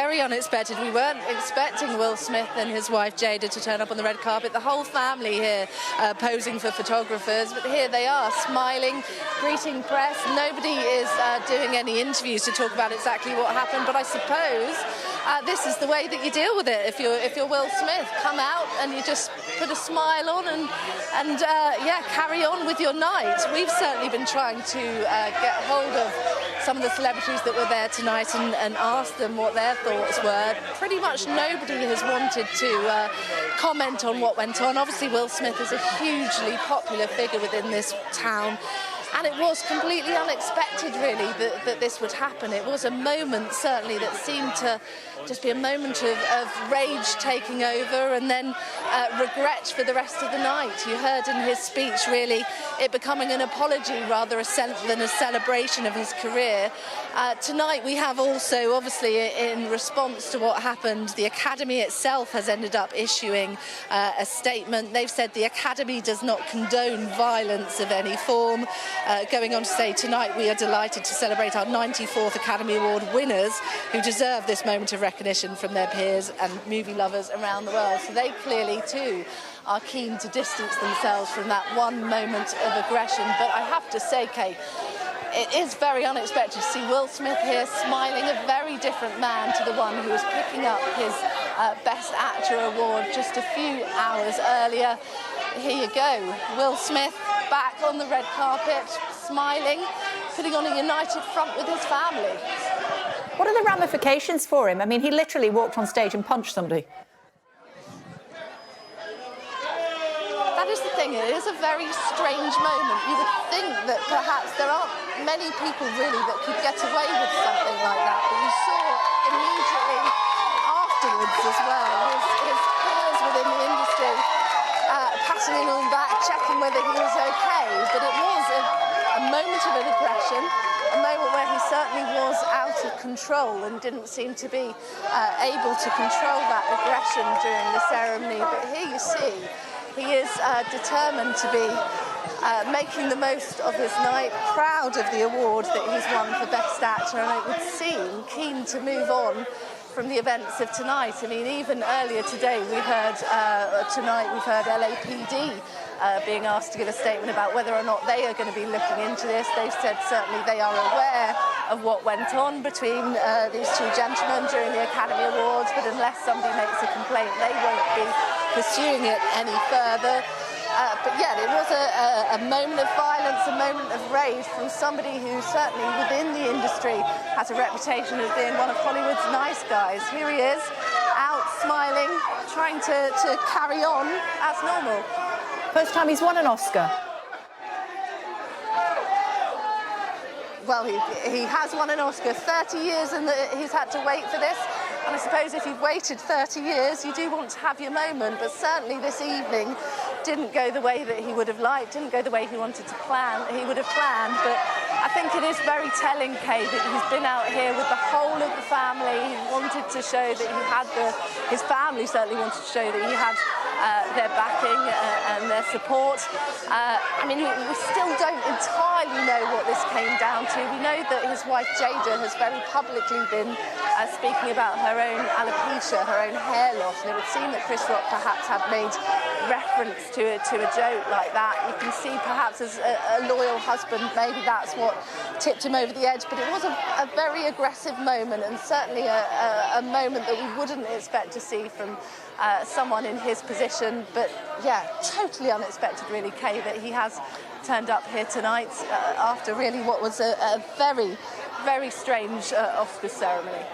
very unexpected. We weren't expecting Will Smith and his wife Jada to turn up on the red carpet. The whole family here posing for photographers, but here they are, smiling, greeting press. Nobody is doing any interviews to talk about exactly what happened, but I suppose this is the way that you deal with it. If you're Will Smith, come out and you just put a smile on and yeah, carry on with your night. We've certainly been trying to get hold of some of the celebrities that were there tonight and ask them what their thoughts were. Pretty much nobody has wanted to comment on what went on. Obviously, Will Smith is a hugely popular figure within this town. And it was completely unexpected, really, that this would happen. It was a moment, certainly, that seemed to just be a moment of rage taking over and then regret for the rest of the night. You heard in his speech, really, it becoming an apology rather than a celebration of his career. Tonight, we have also, obviously, in response to what happened, the Academy itself has ended up issuing a statement. They've said the Academy does not condone violence of any form. Going on to say, tonight we are delighted to celebrate our 94th Academy Award winners who deserve this moment of recognition from their peers and movie lovers around the world. So they clearly too are keen to distance themselves from that one moment of aggression. But I have to say, Kate, it is very unexpected to see Will Smith here smiling, a very different man to the one who was picking up his Best Actor award just a few hours earlier. Here you go, Will Smith back on the red carpet, smiling, putting on a united front with his family. What are the ramifications for him? I mean, he literally walked on stage and punched somebody. That is the thing, it is a very strange moment. You would think that perhaps there aren't many people really that could get away with something like that, but you saw immediately afterwards as well, his peers within the industry patting him on the back, checking whether he was okay. But it was a moment of an aggression, a moment where he certainly was out of control and didn't seem to be able to control that aggression during the ceremony. But here you see, he is determined to be making the most of his night, proud of the award that he's won for Best Actor, and it would seem keen to move on from the events of tonight. I mean, even earlier today, we've heard LAPD being asked to give a statement about whether or not they are going to be looking into this. They've said certainly they are aware of what went on between these two gentlemen during the Academy Awards, but unless somebody makes a complaint, they won't be pursuing it any further. But yeah, it was a moment of violence, a moment of rage from somebody who certainly within the industry has a reputation as being one of Hollywood's nice guys. Here he is, out smiling, trying to carry on as normal. First time he's won an Oscar. Well, he has won an Oscar, 30 years, and he's had to wait for this. And I suppose if you've waited 30 years, you do want to have your moment. But certainly this evening didn't go the way that he would have liked, didn't go the way he wanted to plan. He would have planned. But I think it is very telling, Kay, that he's been out here with the whole of the family. He wanted to show that he had his family certainly wanted to show that he had their backing and their support. I mean, we still don't entirely know what this came down to. We know that his wife Jada has very publicly been speaking about her own alopecia, her own hair loss, and it would seem that Chris Rock perhaps had made reference to a joke like that. You can see perhaps as a loyal husband, maybe that's what tipped him over the edge, but it was a very aggressive moment, and certainly a moment that we wouldn't expect to see from someone in his position. But yeah, totally unexpected really, Kay, that he has turned up here tonight after really what was a very, very strange Oscar ceremony.